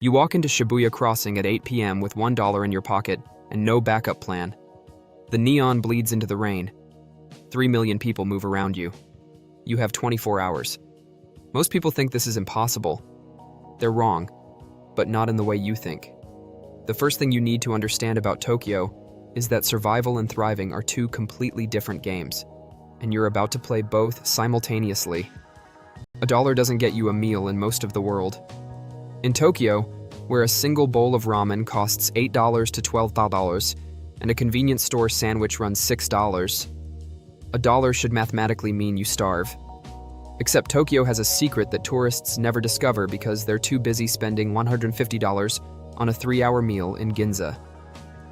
You walk into Shibuya Crossing at 8 p.m. with $1 in your pocket and no backup plan. The neon bleeds into the rain. 3 million people move around you. You have 24 hours. Most people think this is impossible. They're wrong, but not in the way you think. The first thing you need to understand about Tokyo is that survival and thriving are two completely different games, and you're about to play both simultaneously. $1 doesn't get you a meal in most of the world. In Tokyo, where a single bowl of ramen costs $8 to $12 and a convenience store sandwich runs $6, $1 should mathematically mean you starve. Except Tokyo has a secret that tourists never discover because they're too busy spending $150 on a 3-hour meal in Ginza.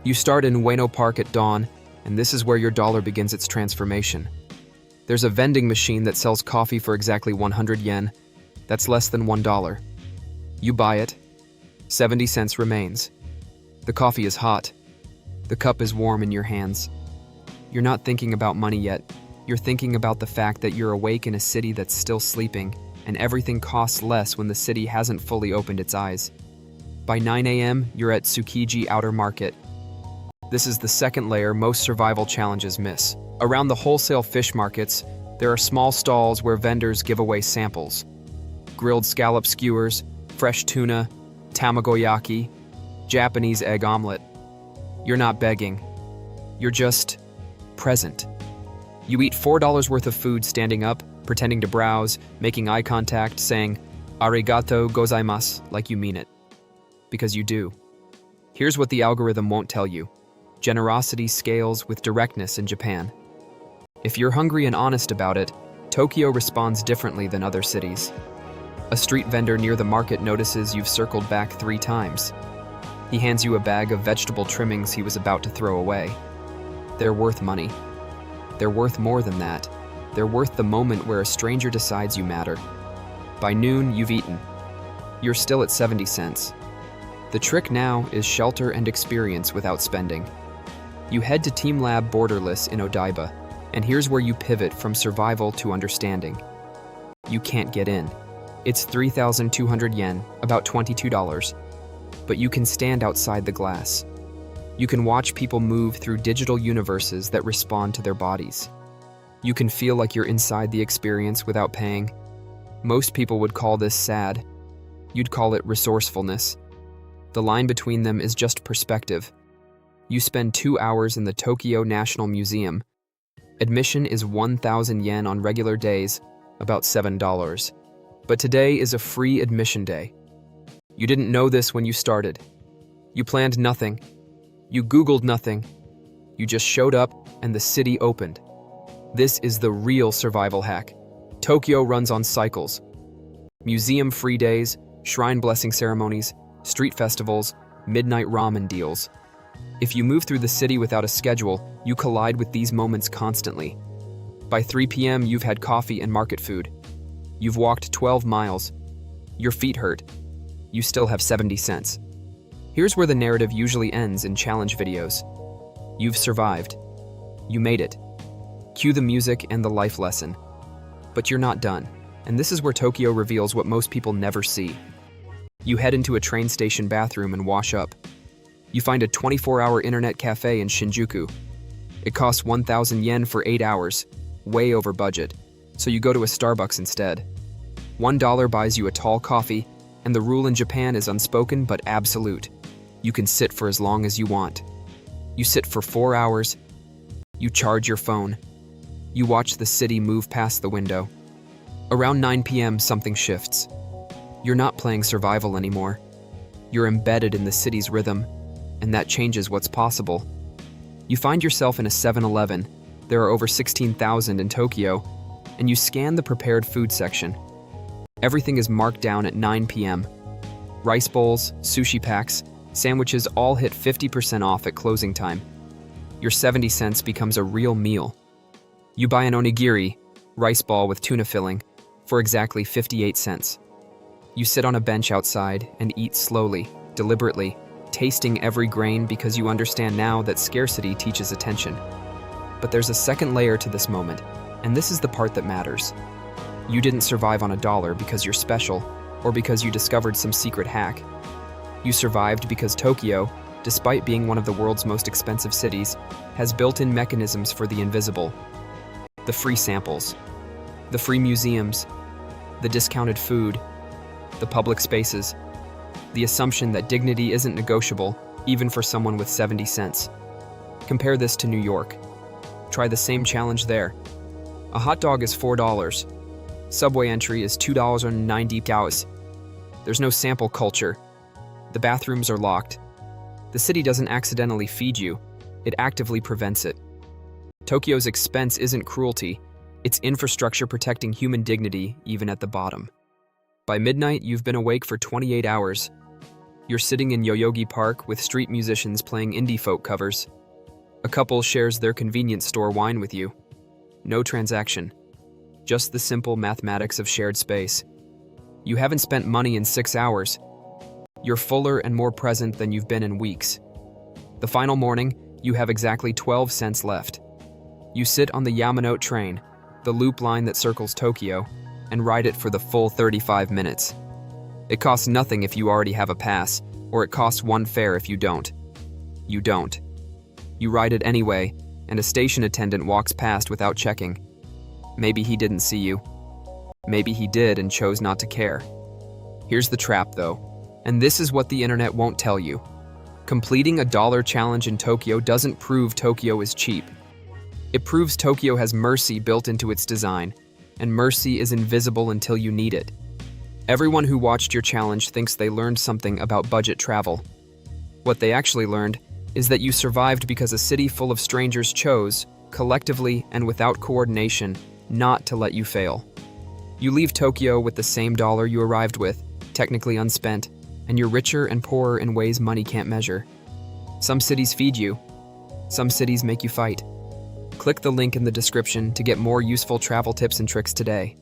You start in Ueno Park at dawn, and this is where your dollar begins its transformation. There's a vending machine that sells coffee for exactly 100 yen. That's less than $1. You buy it. 70 cents remains. The coffee is hot. The cup is warm in your hands. You're not thinking about money yet. You're thinking about the fact that you're awake in a city that's still sleeping, and everything costs less when the city hasn't fully opened its eyes. By 9 a.m., you're at Tsukiji Outer Market. This is the second layer most survival challenges miss. Around the wholesale fish markets, there are small stalls where vendors give away samples. Grilled scallop skewers, fresh tuna, tamagoyaki, Japanese egg omelet. You're not begging. You're just present. You eat $4 worth of food standing up, pretending to browse, making eye contact, saying, "Arigato gozaimasu," like you mean it. Because you do. Here's what the algorithm won't tell you. Generosity scales with directness in Japan. If you're hungry and honest about it, Tokyo responds differently than other cities. A street vendor near the market notices you've circled back 3 times. He hands you a bag of vegetable trimmings he was about to throw away. They're worth money. They're worth more than that. They're worth the moment where a stranger decides you matter. By noon, you've eaten. You're still at 70 cents. The trick now is shelter and experience without spending. You head to teamLab Borderless in Odaiba, and here's where you pivot from survival to understanding. You can't get in. It's 3,200 yen, about $22, but you can stand outside the glass. You can watch people move through digital universes that respond to their bodies. You can feel like you're inside the experience without paying. Most people would call this sad. You'd call it resourcefulness. The line between them is just perspective. You spend 2 hours in the Tokyo National Museum. Admission is 1,000 yen on regular days, about $7. But today is a free admission day. You didn't know this when you started. You planned nothing. You Googled nothing. You just showed up and the city opened. This is the real survival hack. Tokyo runs on cycles. Museum free days, shrine blessing ceremonies, street festivals, midnight ramen deals. If you move through the city without a schedule, you collide with these moments constantly. By 3 p.m., you've had coffee and market food. You've walked 12 miles. Your feet hurt. You still have 70 cents. Here's where the narrative usually ends in challenge videos. You've survived. You made it. Cue the music and the life lesson. But you're not done. And this is where Tokyo reveals what most people never see. You head into a train station bathroom and wash up. You find a 24-hour internet cafe in Shinjuku. It costs 1,000 yen for 8 hours, way over budget, so you go to a Starbucks instead. $1 buys you a tall coffee, and the rule in Japan is unspoken but absolute. You can sit for as long as you want. You sit for 4 hours. You charge your phone. You watch the city move past the window. Around 9 p.m., something shifts. You're not playing survival anymore. You're embedded in the city's rhythm, and that changes what's possible. You find yourself in a 7-Eleven. There are over 16,000 in Tokyo, and you scan the prepared food section. Everything is marked down at 9 p.m. Rice bowls, sushi packs, sandwiches all hit 50% off at closing time. Your 70 cents becomes a real meal. You buy an onigiri, rice ball with tuna filling, for exactly 58 cents. You sit on a bench outside and eat slowly, deliberately, tasting every grain because you understand now that scarcity teaches attention. But there's a second layer to this moment, and this is the part that matters. You didn't survive on $1 because you're special, or because you discovered some secret hack. You survived because Tokyo, despite being one of the world's most expensive cities, has built-in mechanisms for the invisible. The free samples, the free museums, the discounted food, the public spaces, the assumption that dignity isn't negotiable even for someone with 70 cents. Compare this to New York. Try the same challenge there. A hot dog is $4. Subway entry is $2.90. There's no sample culture. The bathrooms are locked. The city doesn't accidentally feed you, it actively prevents it. Tokyo's expense isn't cruelty, it's infrastructure protecting human dignity even at the bottom. By midnight, you've been awake for 28 hours. You're sitting in Yoyogi Park with street musicians playing indie folk covers. A couple shares their convenience store wine with you. No transaction. Just the simple mathematics of shared space. You haven't spent money in 6 hours. You're fuller and more present than you've been in weeks. The final morning, you have exactly 12 cents left. You sit on the Yamanote train, the loop line that circles Tokyo, and ride it for the full 35 minutes. It costs nothing if you already have a pass, or it costs one fare if you don't. You don't. You ride it anyway, and a station attendant walks past without checking. Maybe he didn't see you. Maybe he did and chose not to care. Here's the trap, though, and this is what the internet won't tell you. Completing a dollar challenge in Tokyo doesn't prove Tokyo is cheap. It proves Tokyo has mercy built into its design, and mercy is invisible until you need it. Everyone who watched your challenge thinks they learned something about budget travel. What they actually learned is that you survived because a city full of strangers chose, collectively and without coordination, not to let you fail. You leave Tokyo with the same dollar you arrived with, technically unspent, and you're richer and poorer in ways money can't measure. Some cities feed you. Some cities make you fight. Click the link in the description to get more useful travel tips and tricks today.